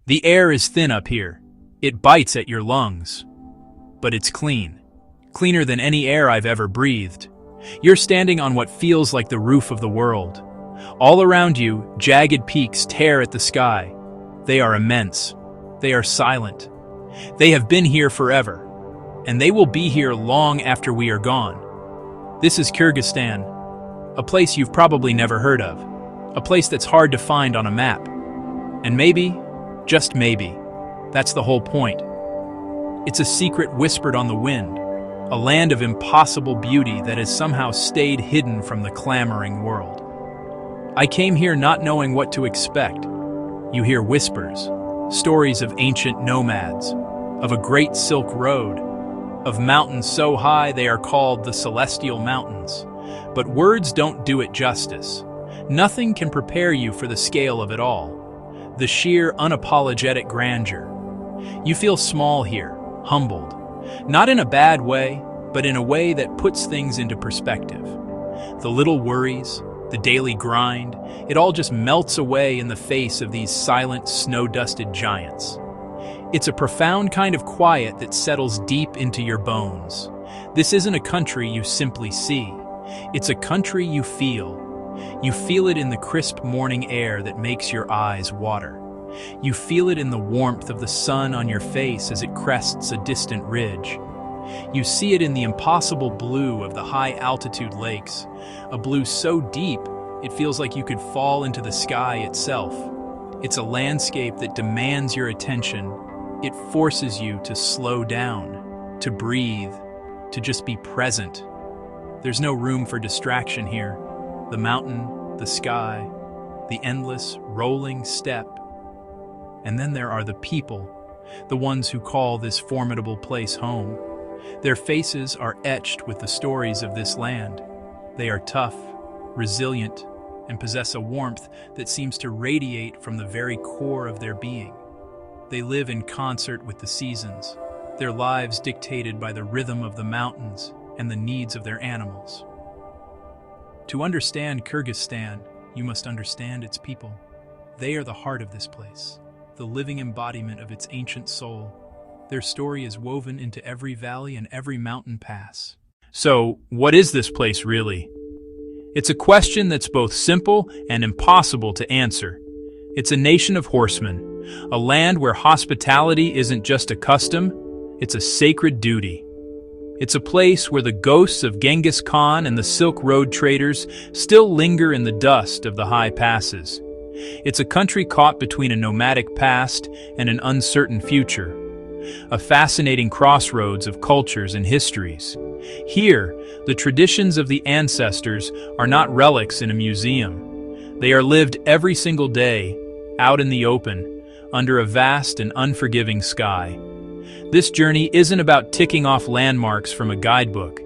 The air is thin up here. It bites at your lungs. But it's clean. Cleaner than any air I've ever breathed. You're standing on what feels like the roof of the world. All around you, jagged peaks tear at the sky. They are immense. They are silent. They have been here forever. And they will be here long after we are gone. This is Kyrgyzstan, a place you've probably never heard of. A place that's hard to find on a map. And maybe, just maybe, that's the whole point. It's a secret whispered on the wind, a land of impossible beauty that has somehow stayed hidden from the clamoring world. I came here not knowing what to expect. You hear whispers, stories of ancient nomads, of a great Silk Road, of mountains so high they are called the Celestial Mountains. But words don't do it justice. Nothing can prepare you for the scale of it all, the sheer unapologetic grandeur. You feel small here, humbled, not in a bad way, but in a way that puts things into perspective. The little worries, the daily grind, it all just melts away in the face of these silent, snow-dusted giants. It's a profound kind of quiet that settles deep into your bones. This isn't a country you simply see. It's a country you feel. You feel it in the crisp morning air that makes your eyes water. You feel it in the warmth of the sun on your face as it crests a distant ridge. You see it in the impossible blue of the high-altitude lakes, a blue so deep it feels like you could fall into the sky itself. It's a landscape that demands your attention. It forces you to slow down, to breathe, to just be present. There's no room for distraction here. The mountain, the sky, the endless, rolling steppe. And then there are the people, the ones who call this formidable place home. Their faces are etched with the stories of this land. They are tough, resilient, and possess a warmth that seems to radiate from the very core of their being. They live in concert with the seasons, their lives dictated by the rhythm of the mountains and the needs of their animals. To understand Kyrgyzstan, you must understand its people. They are the heart of this place, the living embodiment of its ancient soul. Their story is woven into every valley and every mountain pass. So, what is this place really? It's a question that's both simple and impossible to answer. It's a nation of horsemen, a land where hospitality isn't just a custom, it's a sacred duty. It's a place where the ghosts of Genghis Khan and the Silk Road traders still linger in the dust of the high passes. It's a country caught between a nomadic past and an uncertain future, a fascinating crossroads of cultures and histories. Here, the traditions of the ancestors are not relics in a museum. They are lived every single day, out in the open, under a vast and unforgiving sky. This journey isn't about ticking off landmarks from a guidebook.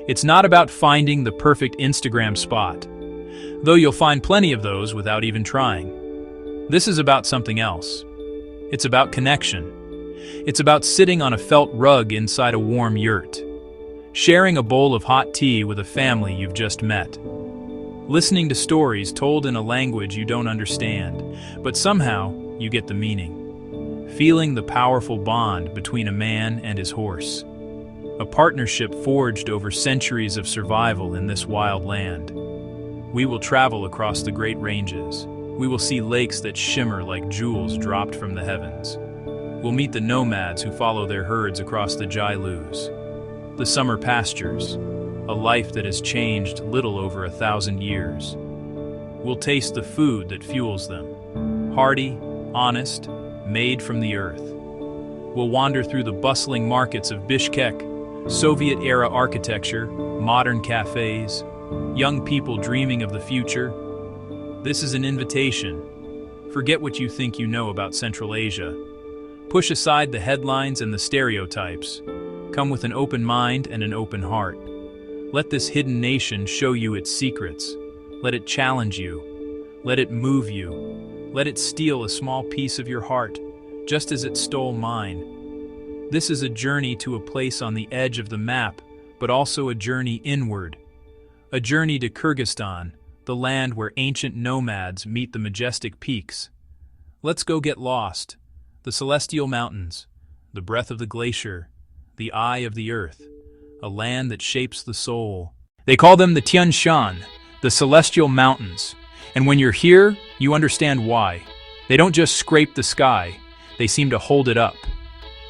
It's not about finding the perfect Instagram spot, though you'll find plenty of those without even trying. This is about something else. It's about connection. It's about sitting on a felt rug inside a warm yurt, sharing a bowl of hot tea with a family you've just met, listening to stories told in a language you don't understand, but somehow you get the meaning, feeling the powerful bond between a man and his horse, a partnership forged over centuries of survival in this wild land. We will travel across the Great Ranges. We will see lakes that shimmer like jewels dropped from the heavens. We'll meet the nomads who follow their herds across the Jailus, the summer pastures, a life that has changed little over 1,000 years. We'll taste the food that fuels them, hearty, honest, made from the earth. We'll wander through the bustling markets of Bishkek, Soviet-era architecture, modern cafes, young people dreaming of the future. This is an invitation. Forget what you think you know about Central Asia. Push aside the headlines and the stereotypes. Come with an open mind and an open heart. Let this hidden nation show you its secrets. Let it challenge you. Let it move you. Let it steal a small piece of your heart, just as it stole mine. This is a journey to a place on the edge of the map, but also a journey inward. A journey to Kyrgyzstan, the land where ancient nomads meet the majestic peaks. Let's go get lost. The celestial mountains, the breath of the glacier, the eye of the earth, a land that shapes the soul. They call them the Tian Shan, the celestial mountains. And when you're here, you understand why. They don't just scrape the sky, they seem to hold it up.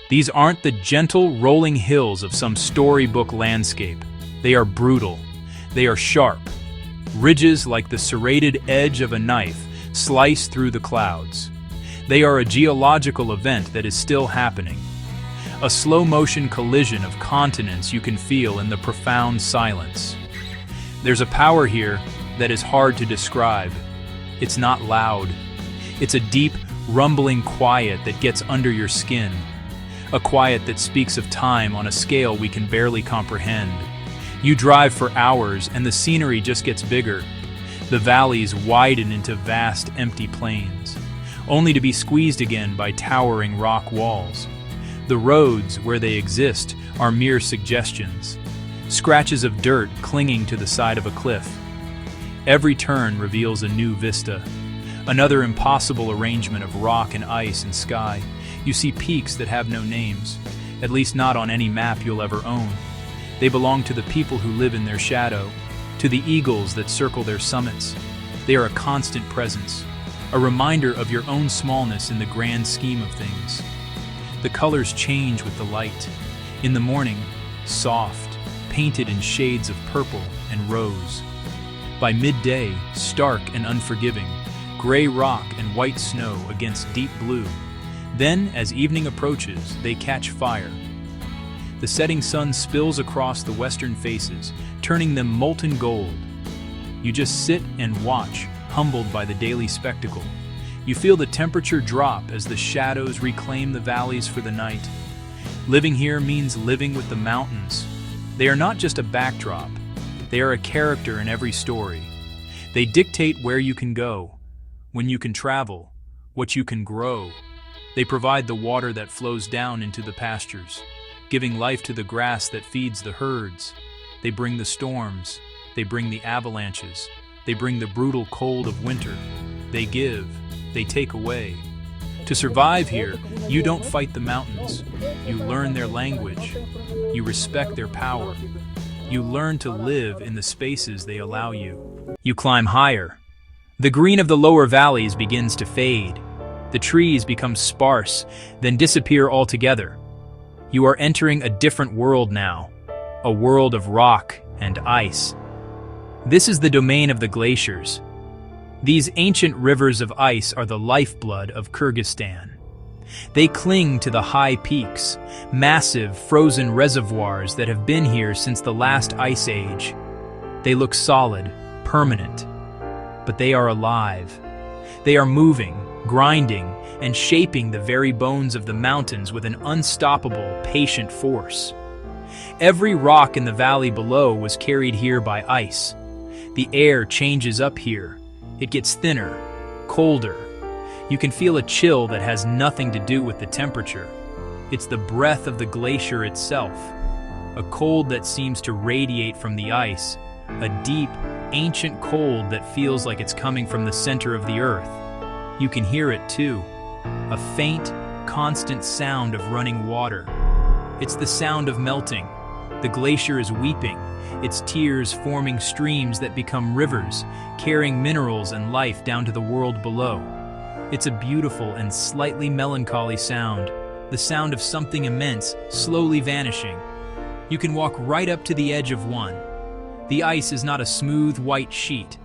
These aren't the gentle, rolling hills of some storybook landscape. They are brutal. They are sharp. Ridges like the serrated edge of a knife slice through the clouds. They are a geological event that is still happening. A slow-motion collision of continents you can feel in the profound silence. There's a power here that is hard to describe. It's not loud. It's a deep, rumbling quiet that gets under your skin. A quiet that speaks of time on a scale we can barely comprehend. You drive for hours and the scenery just gets bigger. The valleys widen into vast, empty plains, only to be squeezed again by towering rock walls. The roads, where they exist, are mere suggestions, scratches of dirt clinging to the side of a cliff. Every turn reveals a new vista, another impossible arrangement of rock and ice and sky. You see peaks that have no names, at least not on any map you'll ever own. They belong to the people who live in their shadow, to the eagles that circle their summits. They are a constant presence, a reminder of your own smallness in the grand scheme of things. The colors change with the light. In the morning, soft, painted in shades of purple and rose. By midday, stark and unforgiving, gray rock and white snow against deep blue. Then, as evening approaches, they catch fire. The setting sun spills across the western faces, turning them molten gold. You just sit and watch, humbled by the daily spectacle. You feel the temperature drop as the shadows reclaim the valleys for the night. Living here means living with the mountains. They are not just a backdrop. They are a character in every story. They dictate where you can go, when you can travel, what you can grow. They provide the water that flows down into the pastures, giving life to the grass that feeds the herds. They bring the storms. They bring the avalanches. They bring the brutal cold of winter. They give. They take away. To survive here, you don't fight the mountains. You learn their language. You respect their power. You learn to live in the spaces they allow you. You climb higher. The green of the lower valleys begins to fade. The trees become sparse, then disappear altogether. You are entering a different world now, a world of rock and ice. This is the domain of the glaciers. These ancient rivers of ice are the lifeblood of Kyrgyzstan. They cling to the high peaks, massive frozen reservoirs that have been here since the last ice age. They look solid, permanent, but they are alive. They are moving, grinding, and shaping the very bones of the mountains with an unstoppable, patient force. Every rock in the valley below was carried here by ice. The air changes up here. It gets thinner, colder. You can feel a chill that has nothing to do with the temperature. It's the breath of the glacier itself, a cold that seems to radiate from the ice, a deep, ancient cold that feels like it's coming from the center of the earth. You can hear it too, a faint, constant sound of running water. It's the sound of melting. The glacier is weeping, its tears forming streams that become rivers, carrying minerals and life down to the world below. It's a beautiful and slightly melancholy sound, the sound of something immense slowly vanishing. You can walk right up to the edge of one. The ice is not a smooth white sheet.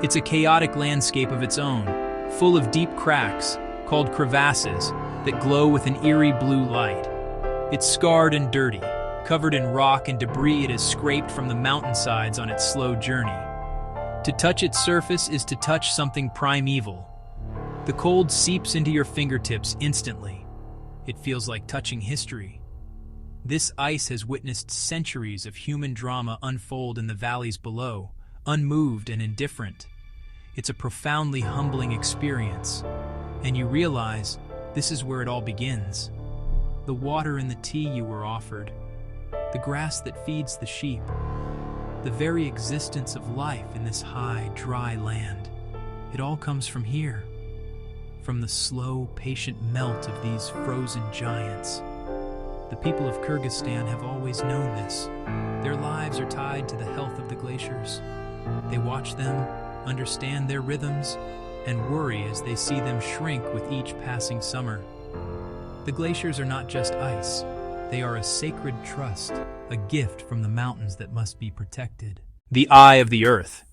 It's a chaotic landscape of its own, full of deep cracks, called crevasses, that glow with an eerie blue light. It's scarred and dirty, covered in rock and debris it has scraped from the mountainsides on its slow journey. To touch its surface is to touch something primeval. The cold seeps into your fingertips instantly. It feels like touching history. This ice has witnessed centuries of human drama unfold in the valleys below, unmoved and indifferent. It's a profoundly humbling experience, and you realize this is where it all begins. The water in the tea you were offered, the grass that feeds the sheep, the very existence of life in this high, dry land. It all comes from here, from the slow, patient melt of these frozen giants. The people of Kyrgyzstan have always known this. Their lives are tied to the health of the glaciers. They watch them, understand their rhythms, and worry as they see them shrink with each passing summer. The glaciers are not just ice. They are a sacred trust, a gift from the mountains that must be protected. The eye of the earth.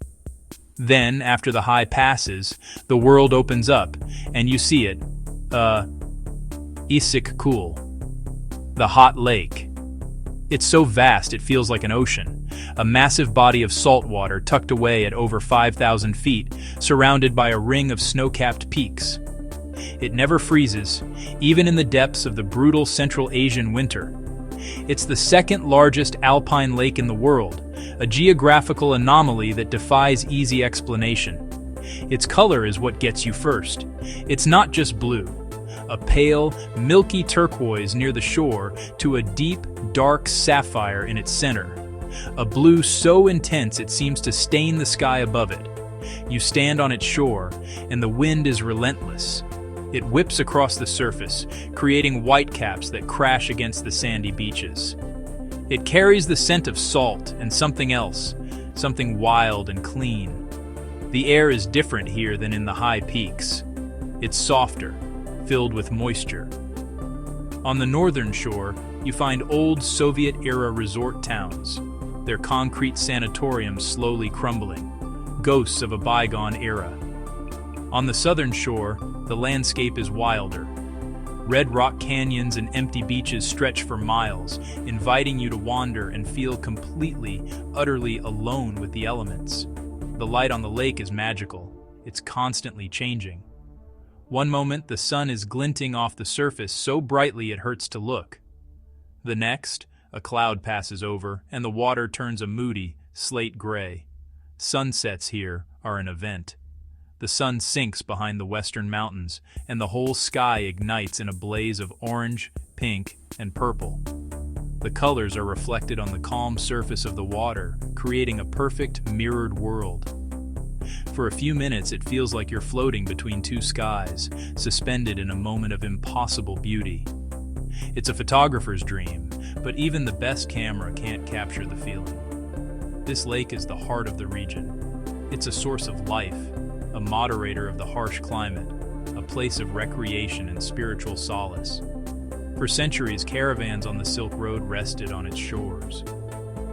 Then, after the high passes, the world opens up, and you see it. BISHKEK'S, the hot lake. It's so vast it feels like an ocean, a massive body of salt water tucked away at over 5,000 feet, surrounded by a ring of snow-capped peaks. It never freezes, even in the depths of the brutal Central Asian winter. It's the second largest alpine lake in the world, a geographical anomaly that defies easy explanation. Its color is what gets you first. It's not just blue, a pale, milky turquoise near the shore to a deep, dark sapphire in its center. A blue so intense it seems to stain the sky above it. You stand on its shore, and the wind is relentless. It whips across the surface, creating whitecaps that crash against the sandy beaches. It carries the scent of salt and something else, something wild and clean. The air is different here than in the high peaks. It's softer, filled with moisture. On the northern shore, you find old Soviet-era resort towns, their concrete sanatoriums slowly crumbling, ghosts of a bygone era. On the southern shore, the landscape is wilder. Red rock canyons and empty beaches stretch for miles, inviting you to wander and feel completely, utterly alone with the elements. The light on the lake is magical. It's constantly changing. One moment, the sun is glinting off the surface so brightly it hurts to look. The next, a cloud passes over, and the water turns a moody, slate gray. Sunsets here are an event. The sun sinks behind the western mountains, and the whole sky ignites in a blaze of orange, pink, and purple. The colors are reflected on the calm surface of the water, creating a perfect, mirrored world. For a few minutes, it feels like you're floating between two skies, suspended in a moment of impossible beauty. It's a photographer's dream, but even the best camera can't capture the feeling. This lake is the heart of the region. It's a source of life, a moderator of the harsh climate, a place of recreation and spiritual solace. For centuries, caravans on the Silk Road rested on its shores.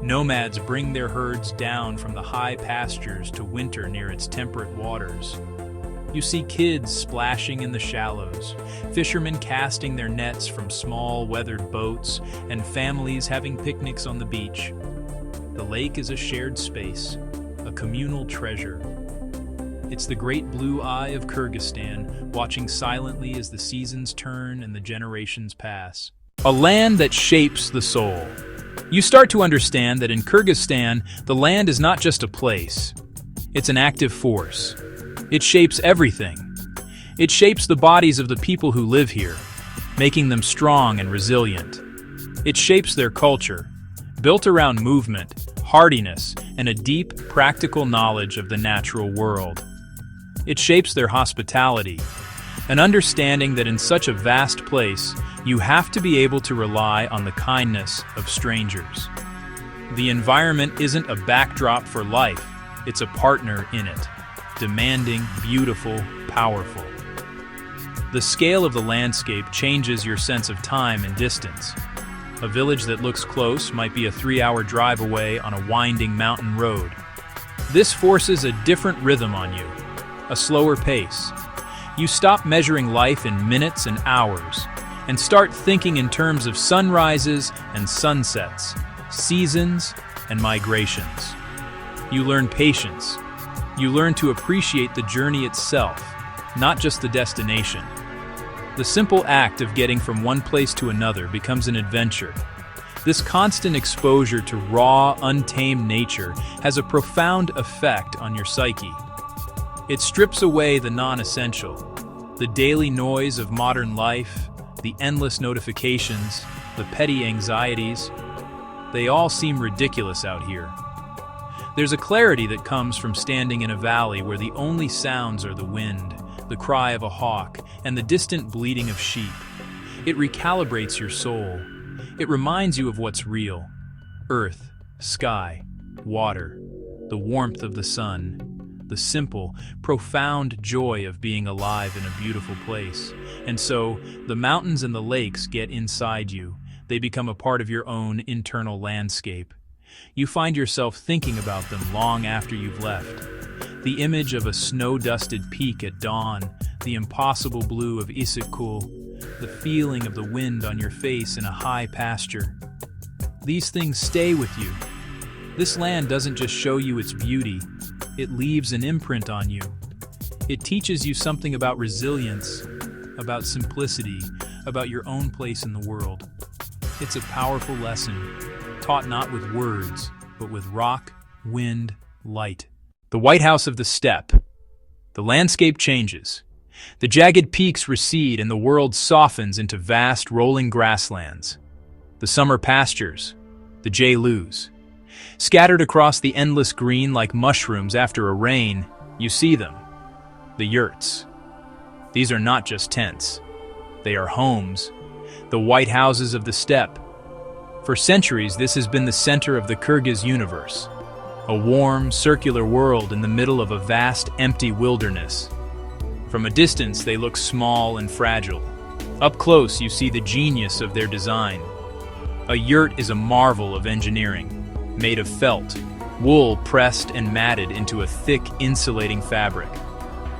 Nomads bring their herds down from the high pastures to winter near its temperate waters. You see kids splashing in the shallows, fishermen casting their nets from small, weathered boats, and families having picnics on the beach. The lake is a shared space, a communal treasure. It's the great blue eye of Kyrgyzstan, watching silently as the seasons turn and the generations pass. A land that shapes the soul. You start to understand that in Kyrgyzstan, the land is not just a place. It's an active force. It shapes everything. It shapes the bodies of the people who live here, making them strong and resilient. It shapes their culture, built around movement, hardiness, and a deep, practical knowledge of the natural world. It shapes their hospitality, an understanding that in such a vast place, you have to be able to rely on the kindness of strangers. The environment isn't a backdrop for life, it's a partner in it, demanding, beautiful, powerful. The scale of the landscape changes your sense of time and distance. A village that looks close might be a 3-hour drive away on a winding mountain road. This forces a different rhythm on you, a slower pace. You stop measuring life in minutes and hours and start thinking in terms of sunrises and sunsets, seasons and migrations. You learn patience. You learn to appreciate the journey itself, not just the destination. The simple act of getting from one place to another becomes an adventure. This constant exposure to raw, untamed nature has a profound effect on your psyche. It strips away the non-essential, the daily noise of modern life, the endless notifications, the petty anxieties. They all seem ridiculous out here. There's a clarity that comes from standing in a valley where the only sounds are the wind, the cry of a hawk, and the distant bleating of sheep. It recalibrates your soul. It reminds you of what's real: earth, sky, water, the warmth of the sun, the simple, profound joy of being alive in a beautiful place. And so, the mountains and the lakes get inside you. They become a part of your own internal landscape. You find yourself thinking about them long after you've left. The image of a snow-dusted peak at dawn, the impossible blue of BISHKEK'S, the feeling of the wind on your face in a high pasture. These things stay with you. This land doesn't just show you its beauty, it leaves an imprint on you. It teaches you something about resilience, about simplicity, about your own place in the world. It's a powerful lesson, taught not with words, but with rock, wind, light. The White House of the Steppe. The landscape changes. The jagged peaks recede and the world softens into vast rolling grasslands. The summer pastures, the GLACIER. Scattered across the endless green like mushrooms after a rain, you see them. The yurts. These are not just tents. They are homes. The white houses of the steppe. For centuries, this has been the center of the Kyrgyz universe. A warm, circular world in the middle of a vast, empty wilderness. From a distance, they look small and fragile. Up close, you see the genius of their design. A yurt is a marvel of engineering. Made of felt, wool pressed and matted into a thick, insulating fabric.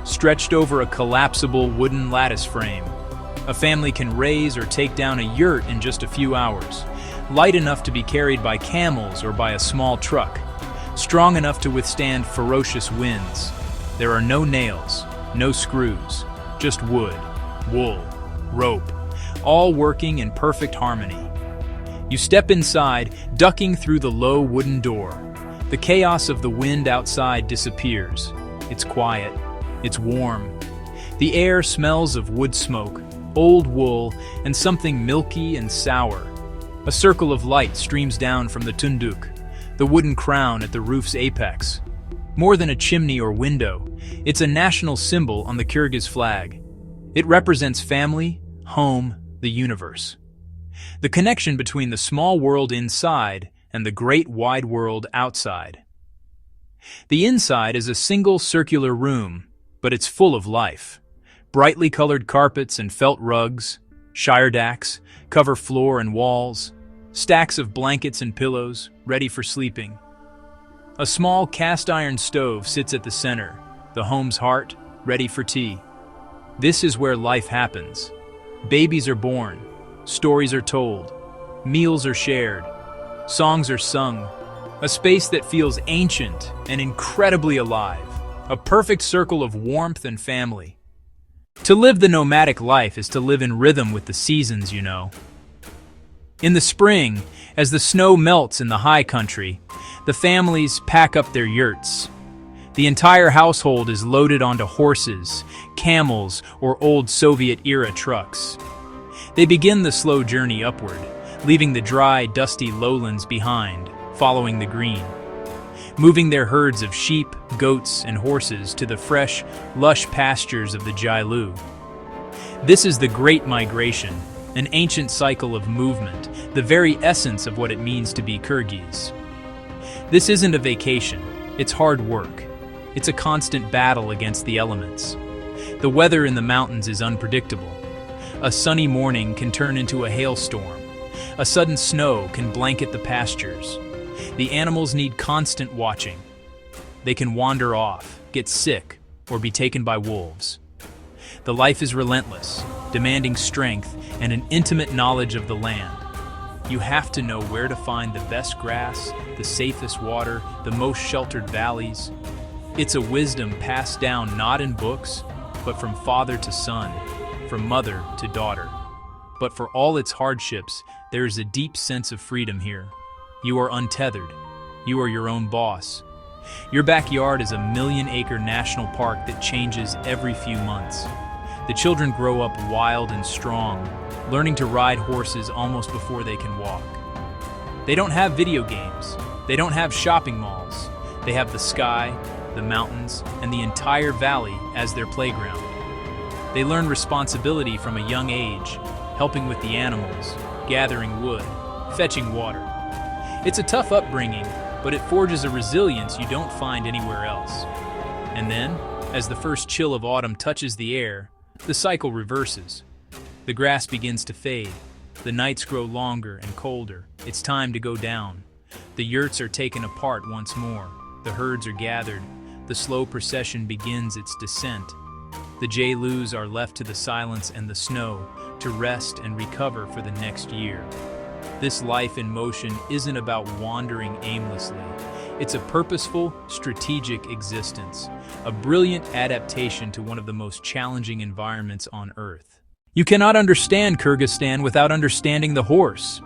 Stretched over a collapsible wooden lattice frame, a family can raise or take down a yurt in just a few hours, light enough to be carried by camels or by a small truck, strong enough to withstand ferocious winds. There are no nails, no screws, just wood, wool, rope, all working in perfect harmony. You step inside, ducking through the low wooden door. The chaos of the wind outside disappears. It's quiet. It's warm. The air smells of wood smoke, old wool, and something milky and sour. A circle of light streams down from the tunduk, the wooden crown at the roof's apex. More than a chimney or window, it's a national symbol on the Kyrgyz flag. It represents family, home, the universe. The connection between the small world inside and the great wide world outside. The inside is a single circular room, but it's full of life. Brightly colored carpets and felt rugs, shiredaks, cover floor and walls, stacks of blankets and pillows, ready for sleeping. A small cast-iron stove sits at the center, the home's heart, ready for tea. This is where life happens. Babies are born. Stories are told, meals are shared, songs are sung, a space that feels ancient and incredibly alive, a perfect circle of warmth and family. To live the nomadic life is to live in rhythm with the seasons, you know. In the spring, as the snow melts in the high country, the families pack up their yurts. The entire household is loaded onto horses, camels, or old Soviet-era trucks. They begin the slow journey upward, leaving the dry, dusty lowlands behind, following the green. Moving their herds of sheep, goats, and horses to the fresh, lush pastures of the GLACIER. This is the Great Migration, an ancient cycle of movement, the very essence of what it means to be Kyrgyz. This isn't a vacation, it's hard work. It's a constant battle against the elements. The weather in the mountains is unpredictable. A sunny morning can turn into a hailstorm. A sudden snow can blanket the pastures. The animals need constant watching. They can wander off, get sick, or be taken by wolves. The life is relentless, demanding strength and an intimate knowledge of the land. You have to know where to find the best grass, the safest water, the most sheltered valleys. It's a wisdom passed down not in books, but from father to son, from mother to daughter. But for all its hardships, there is a deep sense of freedom here. You are untethered. You are your own boss. Your backyard is a 1,000,000-acre national park that changes every few months. The children grow up wild and strong, learning to ride horses almost before they can walk. They don't have video games. They don't have shopping malls. They have the sky, the mountains, and the entire valley as their playground. They learn responsibility from a young age, helping with the animals, gathering wood, fetching water. It's a tough upbringing, but it forges a resilience you don't find anywhere else. And then, as the first chill of autumn touches the air, the cycle reverses. The grass begins to fade. The nights grow longer and colder. It's time to go down. The yurts are taken apart once more. The herds are gathered. The slow procession begins its descent. The J-Loos are left to the silence and the snow to rest and recover for the next year. This life in motion isn't about wandering aimlessly. It's a purposeful, strategic existence, a brilliant adaptation to one of the most challenging environments on Earth. You cannot understand Kyrgyzstan without understanding the horse.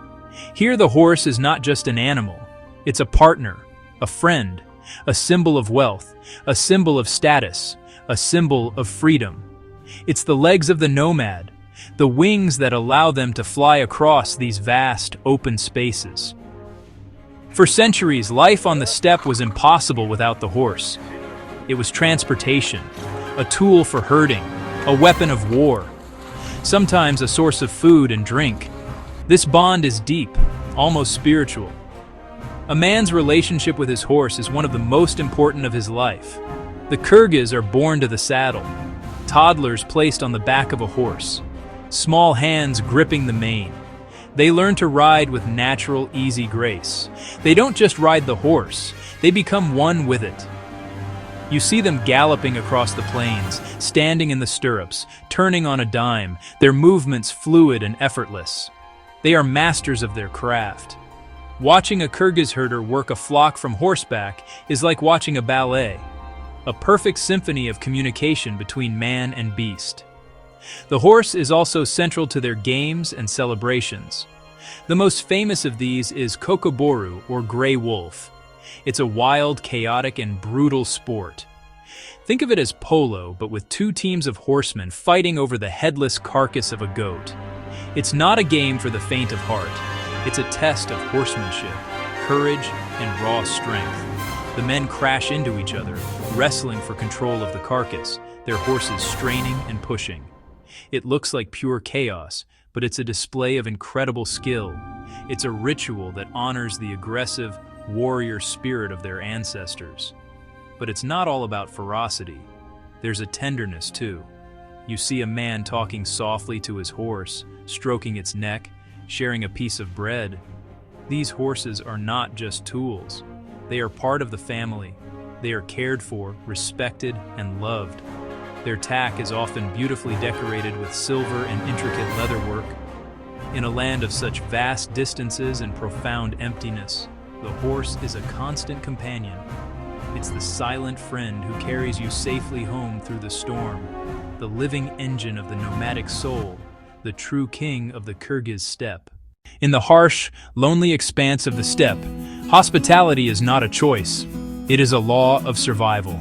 Here the horse is not just an animal. It's a partner, a friend, a symbol of wealth, a symbol of status, a symbol of freedom. It's the legs of the nomad, the wings that allow them to fly across these vast, open spaces. For centuries, life on the steppe was impossible without the horse. It was transportation, a tool for herding, a weapon of war, sometimes a source of food and drink. This bond is deep, almost spiritual. A man's relationship with his horse is one of the most important of his life. The Kyrgyz are born to the saddle, toddlers placed on the back of a horse, small hands gripping the mane. They learn to ride with natural, easy grace. They don't just ride the horse, they become one with it. You see them galloping across the plains, standing in the stirrups, turning on a dime, their movements fluid and effortless. They are masters of their craft. Watching a Kyrgyz herder work a flock from horseback is like watching a ballet, a perfect symphony of communication between man and beast. The horse is also central to their games and celebrations. The most famous of these is Kokoboru, or Gray Wolf. It's a wild, chaotic, and brutal sport. Think of it as polo, but with two teams of horsemen fighting over the headless carcass of a goat. It's not a game for the faint of heart. It's a test of horsemanship, courage, and raw strength. The men crash into each other, wrestling for control of the carcass, their horses straining and pushing. It looks like pure chaos, but it's a display of incredible skill. It's a ritual that honors the aggressive, warrior spirit of their ancestors. But it's not all about ferocity. There's a tenderness too. You see a man talking softly to his horse, stroking its neck, sharing a piece of bread. These horses are not just tools. They are part of the family. They are cared for, respected, and loved. Their tack is often beautifully decorated with silver and intricate leatherwork. In a land of such vast distances and profound emptiness, the horse is a constant companion. It's the silent friend who carries you safely home through the storm, the living engine of the nomadic soul, the true king of the Kyrgyz steppe. In the harsh, lonely expanse of the steppe, hospitality is not a choice. It is a law of survival.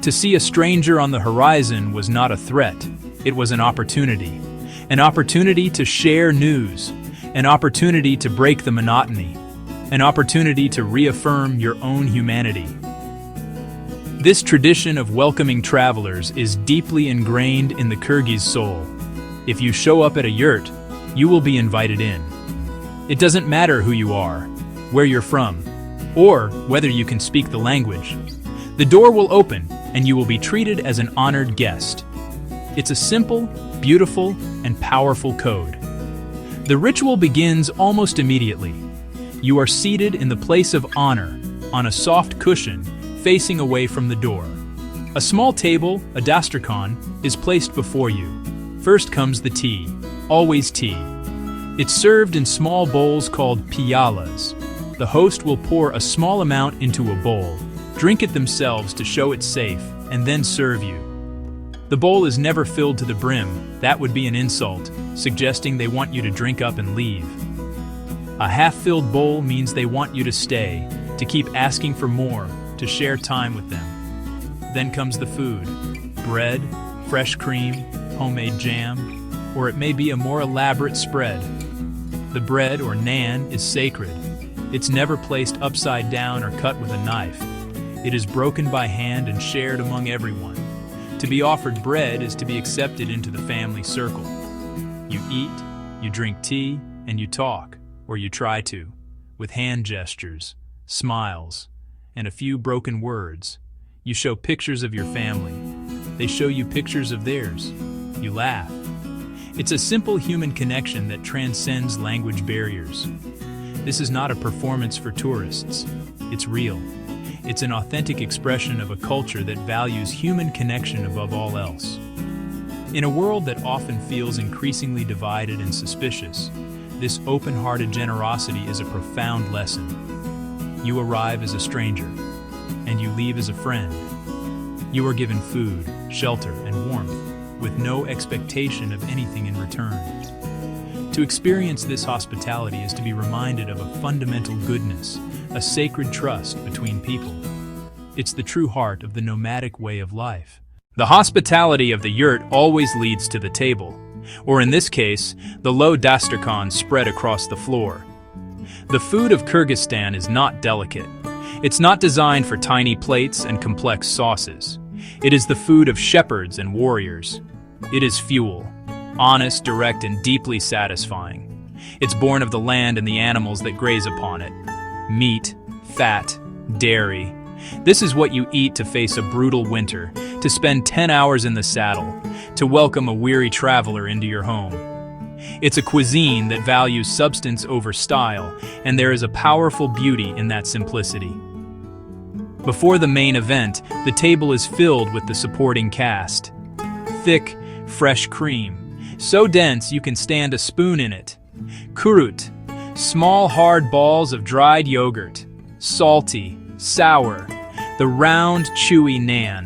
To see a stranger on the horizon was not a threat. It was an opportunity. An opportunity to share news. An opportunity to break the monotony. An opportunity to reaffirm your own humanity. This tradition of welcoming travelers is deeply ingrained in the Kyrgyz soul. If you show up at a yurt, you will be invited in. It doesn't matter who you are, where you're from, or whether you can speak the language. The door will open, and you will be treated as an honored guest. It's a simple, beautiful, and powerful code. The ritual begins almost immediately. You are seated in the place of honor, on a soft cushion, facing away from the door. A small table, a dastrakhan, is placed before you. First comes the tea, always tea. It's served in small bowls called piyalas. The host will pour a small amount into a bowl, drink it themselves to show it's safe, and then serve you. The bowl is never filled to the brim. That would be an insult, suggesting they want you to drink up and leave. A half-filled bowl means they want you to stay, to keep asking for more, to share time with them. Then comes the food. Bread, fresh cream, homemade jam, or it may be a more elaborate spread. The bread, or naan, is sacred. It's never placed upside down or cut with a knife. It is broken by hand and shared among everyone. To be offered bread is to be accepted into the family circle. You eat, you drink tea, and you talk, or you try to, with hand gestures, smiles, and a few broken words. You show pictures of your family. They show you pictures of theirs. You laugh. It's a simple human connection that transcends language barriers. This is not a performance for tourists. It's real. It's an authentic expression of a culture that values human connection above all else. In a world that often feels increasingly divided and suspicious, this open-hearted generosity is a profound lesson. You arrive as a stranger, and you leave as a friend. You are given food, shelter, and warmth, with no expectation of anything in return. To experience this hospitality is to be reminded of a fundamental goodness, a sacred trust between people. It's the true heart of the nomadic way of life. The hospitality of the yurt always leads to the table, or in this case, the low dasturkhan spread across the floor. The food of Kyrgyzstan is not delicate. It's not designed for tiny plates and complex sauces. It is the food of shepherds and warriors. It is fuel, honest, direct, and deeply satisfying. It's born of the land and the animals that graze upon it. Meat, fat, dairy. This is what you eat to face a brutal winter, to spend 10 hours in the saddle, to welcome a weary traveler into your home. It's a cuisine that values substance over style, and there is a powerful beauty in that simplicity. Before the main event, the table is filled with the supporting cast. Thick, fresh cream, so dense you can stand a spoon in it. Kurut, small hard balls of dried yogurt. Salty, sour, the round, chewy naan.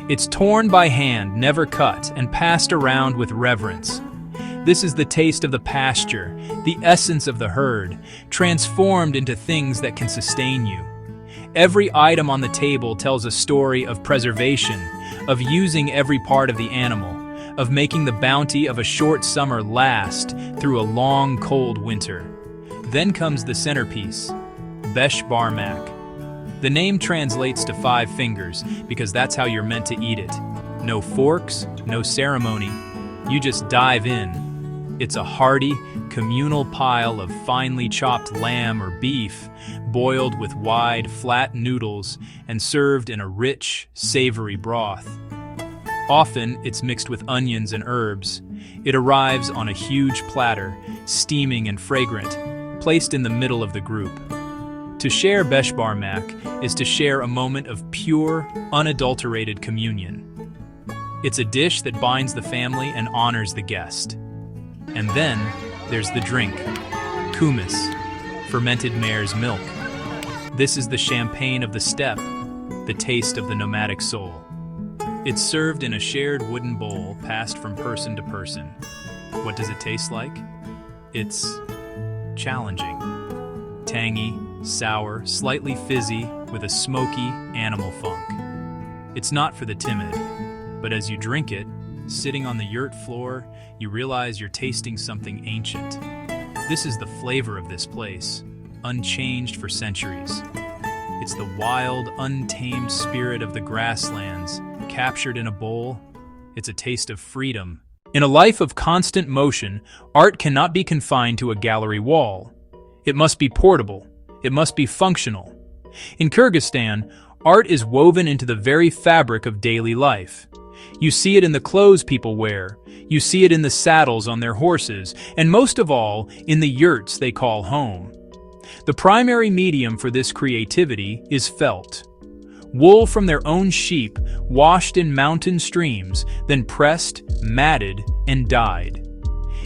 It's torn by hand, never cut, and passed around with reverence. This is the taste of the pasture, the essence of the herd, transformed into things that can sustain you. Every item on the table tells a story of preservation, of using every part of the animal, of making the bounty of a short summer last through a long, cold winter. Then comes the centerpiece, Besh Barmak. The name translates to 5 fingers because that's how you're meant to eat it. No forks, no ceremony. You just dive in. It's a hearty, communal pile of finely chopped lamb or beef, boiled with wide, flat noodles and served in a rich, savory broth. Often, it's mixed with onions and herbs. It arrives on a huge platter, steaming and fragrant, placed in the middle of the group. To share Besh Barmak is to share a moment of pure, unadulterated communion. It's a dish that binds the family and honors the guest. And then, there's the drink, kumis, fermented mare's milk. This is the champagne of the steppe, the taste of the nomadic soul. It's served in a shared wooden bowl passed from person to person. What does it taste like? It's challenging. Tangy, sour, slightly fizzy, with a smoky, animal funk. It's not for the timid, but as you drink it, sitting on the yurt floor, you realize you're tasting something ancient. This is the flavor of this place, unchanged for centuries. It's the wild, untamed spirit of the grasslands, captured in a bowl. It's a taste of freedom. In a life of constant motion, art cannot be confined to a gallery wall. It must be portable. It must be functional. In Kyrgyzstan, art is woven into the very fabric of daily life. You see it in the clothes people wear, you see it in the saddles on their horses, and most of all, in the yurts they call home. The primary medium for this creativity is felt. Wool from their own sheep, washed in mountain streams, then pressed, matted, and dyed.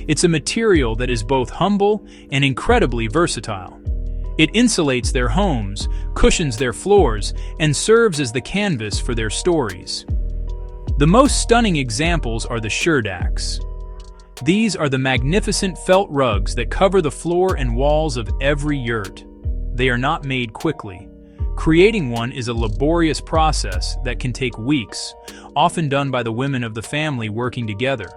It's a material that is both humble and incredibly versatile. It insulates their homes, cushions their floors, and serves as the canvas for their stories. The most stunning examples are the sherdaks. These are the magnificent felt rugs that cover the floor and walls of every yurt. They are not made quickly. Creating one is a laborious process that can take weeks, often done by the women of the family working together.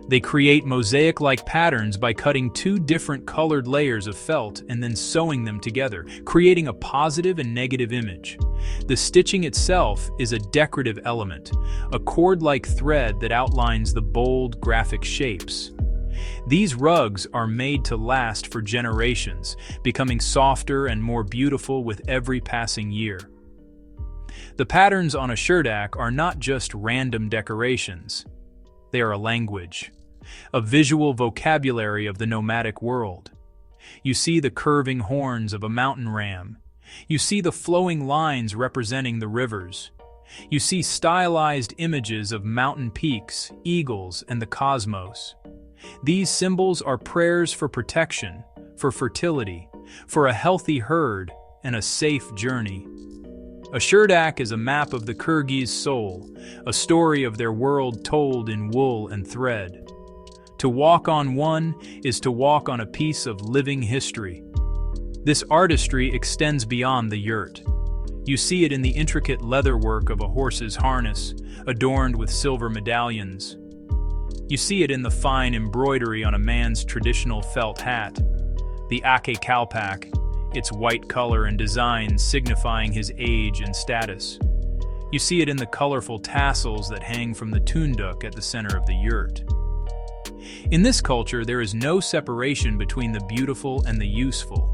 They create mosaic-like patterns by cutting two different colored layers of felt and then sewing them together, creating a positive and negative image. The stitching itself is a decorative element, a cord-like thread that outlines the bold, graphic shapes. These rugs are made to last for generations, becoming softer and more beautiful with every passing year. The patterns on a shirdak are not just random decorations. They are a language, a visual vocabulary of the nomadic world. You see the curving horns of a mountain ram. You see the flowing lines representing the rivers. You see stylized images of mountain peaks, eagles, and the cosmos. These symbols are prayers for protection, for fertility, for a healthy herd, and a safe journey. A shirdak is a map of the Kyrgyz soul, a story of their world told in wool and thread. To walk on one is to walk on a piece of living history. This artistry extends beyond the yurt. You see it in the intricate leatherwork of a horse's harness, adorned with silver medallions. You see it in the fine embroidery on a man's traditional felt hat, the ake kalpak, its white color and design signifying his age and status. You see it in the colorful tassels that hang from the tunduk at the center of the yurt. In this culture, there is no separation between the beautiful and the useful.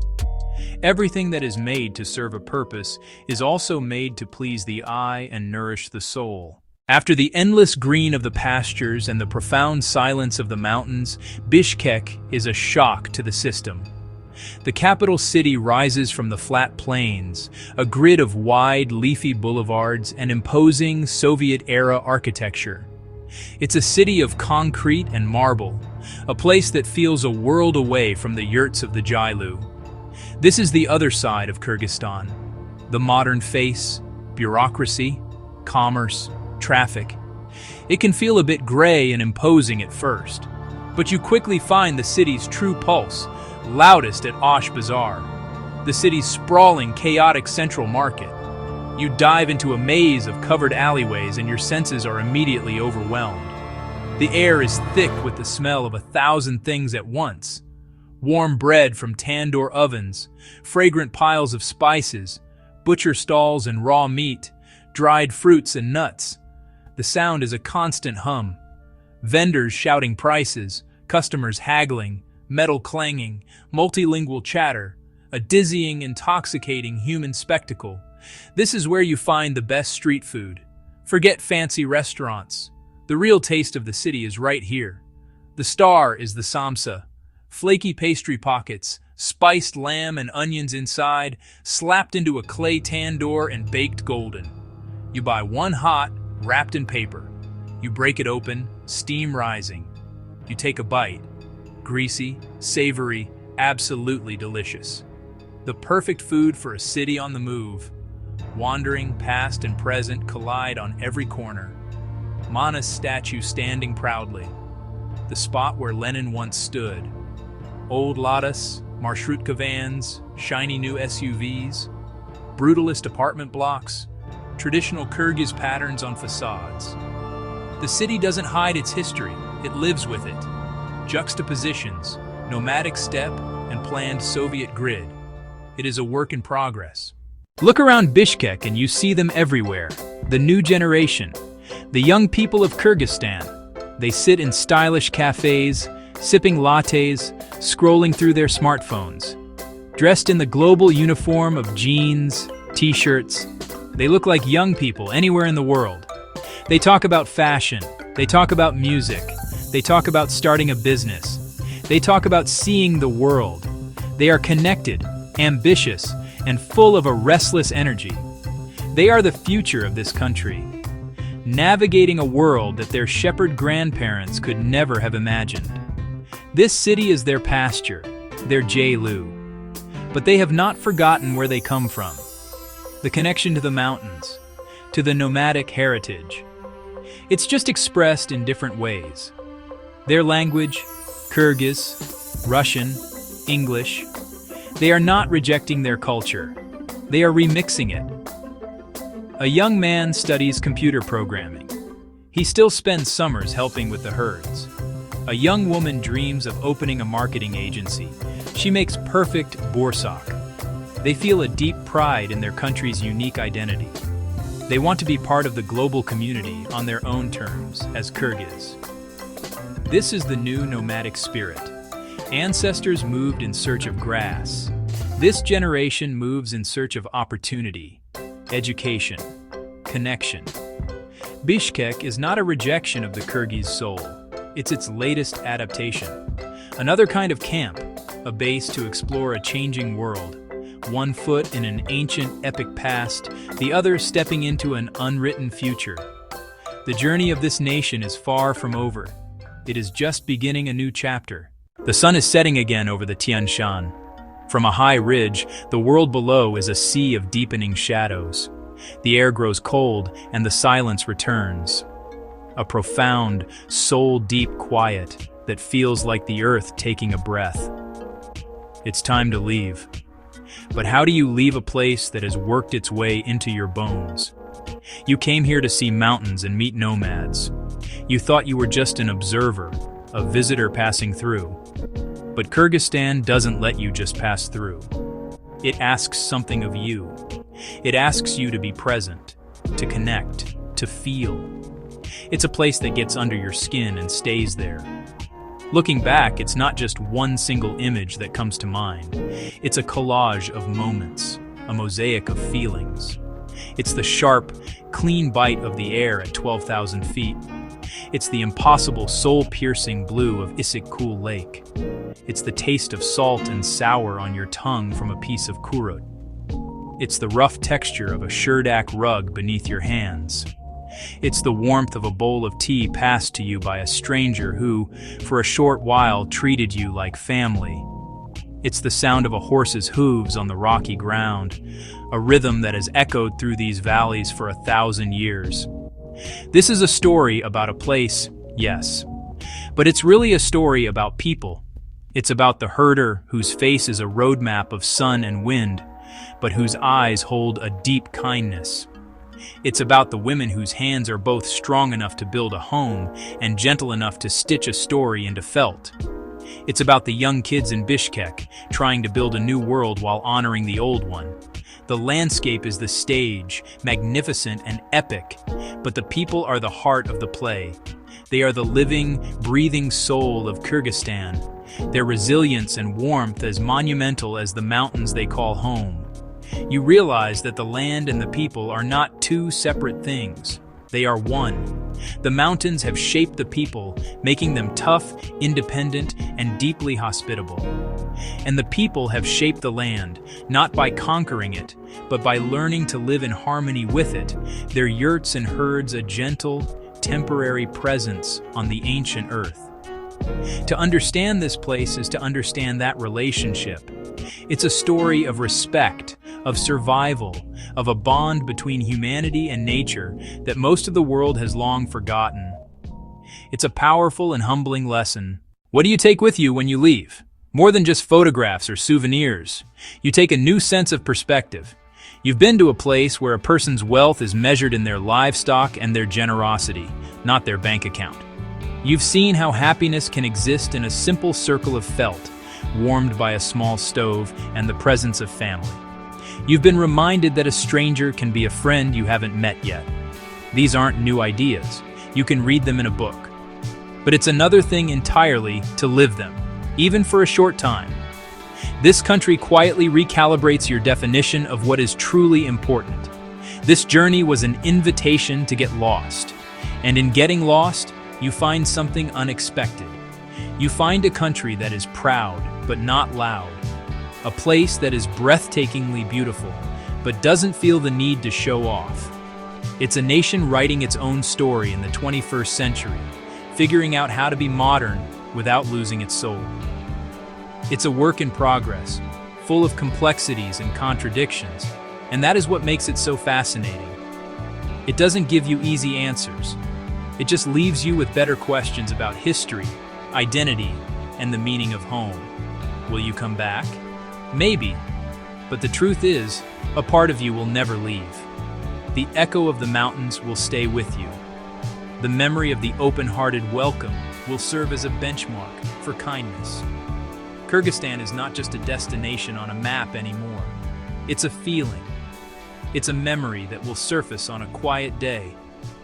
Everything that is made to serve a purpose is also made to please the eye and nourish the soul. After the endless green of the pastures and the profound silence of the mountains, Bishkek is a shock to the system. The capital city rises from the flat plains, a grid of wide, leafy boulevards and imposing Soviet-era architecture. It's a city of concrete and marble, a place that feels a world away from the yurts of the Jailu. This is the other side of Kyrgyzstan, the modern face, bureaucracy, commerce, traffic. It can feel a bit gray and imposing at first, but you quickly find the city's true pulse, loudest at Osh Bazaar, the city's sprawling, chaotic central market. You dive into a maze of covered alleyways and your senses are immediately overwhelmed. The air is thick with the smell of 1,000 things at once. Warm bread from tandoor ovens, fragrant piles of spices, butcher stalls and raw meat, dried fruits and nuts. The sound is a constant hum. Vendors shouting prices, customers haggling, metal clanging, multilingual chatter, a dizzying, intoxicating human spectacle. This is where you find the best street food. Forget fancy restaurants. The real taste of the city is right here. The star is the samsa. Flaky pastry pockets, spiced lamb and onions inside, slapped into a clay tandoor and baked golden. You buy one hot, wrapped in paper. You break it open, steam rising. You take a bite. Greasy, savory, absolutely delicious. The perfect food for a city on the move. Wandering, past and present collide on every corner. Mana's statue standing proudly. The spot where Lenin once stood. Old Ladas, Marshrutka vans, shiny new SUVs, brutalist apartment blocks, traditional Kyrgyz patterns on facades. The city doesn't hide its history, it lives with it. Juxtapositions, nomadic steppe, and planned Soviet grid. It is a work in progress. Look around Bishkek and you see them everywhere. The new generation, the young people of Kyrgyzstan. They sit in stylish cafes, sipping lattes, scrolling through their smartphones. Dressed in the global uniform of jeans, t-shirts, they look like young people anywhere in the world. They talk about fashion, they talk about music, they talk about starting a business, they talk about seeing the world. They are connected, ambitious, and full of a restless energy. They are the future of this country, navigating a world that their shepherd grandparents could never have imagined. This city is their pasture, their Jailu. But they have not forgotten where they come from. The connection to the mountains, to the nomadic heritage. It's just expressed in different ways. Their language, Kyrgyz, Russian, English, they are not rejecting their culture. They are remixing it. A young man studies computer programming. He still spends summers helping with the herds. A young woman dreams of opening a marketing agency. She makes perfect borsuk. They feel a deep pride in their country's unique identity. They want to be part of the global community on their own terms, as Kyrgyz. This is the new nomadic spirit. Ancestors moved in search of grass. This generation moves in search of opportunity, education, connection. Bishkek is not a rejection of the Kyrgyz soul. It's its latest adaptation. Another kind of camp, a base to explore a changing world. One foot in an ancient, epic past, the other stepping into an unwritten future. The journey of this nation is far from over. It is just beginning a new chapter. The sun is setting again over the Tian Shan. From a high ridge, the world below is a sea of deepening shadows. The air grows cold and the silence returns. A profound, soul-deep quiet that feels like the earth taking a breath. It's time to leave. But how do you leave a place that has worked its way into your bones? You came here to see mountains and meet nomads. You thought you were just an observer, a visitor passing through. But Kyrgyzstan doesn't let you just pass through. It asks something of you. It asks you to be present, to connect, to feel. It's a place that gets under your skin and stays there. Looking back, it's not just one single image that comes to mind. It's a collage of moments, a mosaic of feelings. It's the sharp, clean bite of the air at 12,000 feet. It's the impossible, soul-piercing blue of Issyk-Kul Lake. It's the taste of salt and sour on your tongue from a piece of kurut. It's the rough texture of a shurdak rug beneath your hands. It's the warmth of a bowl of tea passed to you by a stranger who, for a short while, treated you like family. It's the sound of a horse's hooves on the rocky ground, a rhythm that has echoed through these valleys for 1,000 years. This is a story about a place, yes, but it's really a story about people. It's about the herder whose face is a roadmap of sun and wind, but whose eyes hold a deep kindness. It's about the women whose hands are both strong enough to build a home and gentle enough to stitch a story into felt. It's about the young kids in Bishkek trying to build a new world while honoring the old one. The landscape is the stage, magnificent and epic, but the people are the heart of the play. They are the living, breathing soul of Kyrgyzstan, their resilience and warmth as monumental as the mountains they call home. You realize that the land and the people are not two separate things. They are one. The mountains have shaped the people, making them tough, independent, and deeply hospitable. And the people have shaped the land, not by conquering it, but by learning to live in harmony with it, their yurts and herds a gentle, temporary presence on the ancient earth. To understand this place is to understand that relationship. It's a story of respect, of survival, of a bond between humanity and nature that most of the world has long forgotten. It's a powerful and humbling lesson. What do you take with you when you leave? More than just photographs or souvenirs. You take a new sense of perspective. You've been to a place where a person's wealth is measured in their livestock and their generosity, not their bank account. You've seen how happiness can exist in a simple circle of felt, warmed by a small stove and the presence of family. You've been reminded that a stranger can be a friend you haven't met yet. These aren't new ideas. You can read them in a book. But it's another thing entirely to live them, even for a short time. This country quietly recalibrates your definition of what is truly important. This journey was an invitation to get lost. And in getting lost, you find something unexpected. You find a country that is proud, but not loud. A place that is breathtakingly beautiful, but doesn't feel the need to show off. It's a nation writing its own story in the 21st century, figuring out how to be modern without losing its soul. It's a work in progress, full of complexities and contradictions, and that is what makes it so fascinating. It doesn't give you easy answers. It just leaves you with better questions about history, identity, and the meaning of home. Will you come back? Maybe, but the truth is, a part of you will never leave. The echo of the mountains will stay with you. The memory of the open-hearted welcome will serve as a benchmark for kindness. Kyrgyzstan is not just a destination on a map anymore. It's a feeling. It's a memory that will surface on a quiet day,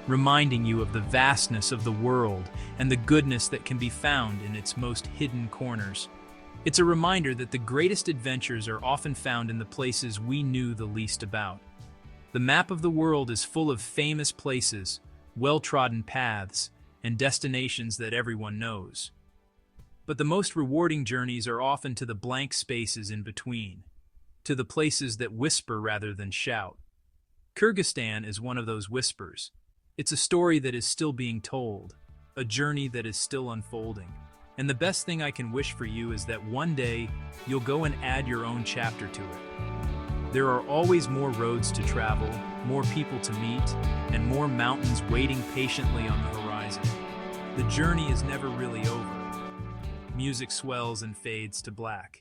reminding you of the vastness of the world and the goodness that can be found in its most hidden corners. It's a reminder that the greatest adventures are often found in the places we knew the least about. The map of the world is full of famous places, well-trodden paths, and destinations that everyone knows. But the most rewarding journeys are often to the blank spaces in between, to the places that whisper rather than shout. Kyrgyzstan is one of those whispers. It's a story that is still being told, a journey that is still unfolding. And the best thing I can wish for you is that one day you'll go and add your own chapter to it. There are always more roads to travel, more people to meet, and more mountains waiting patiently on the horizon. The journey is never really over. Music swells and fades to black.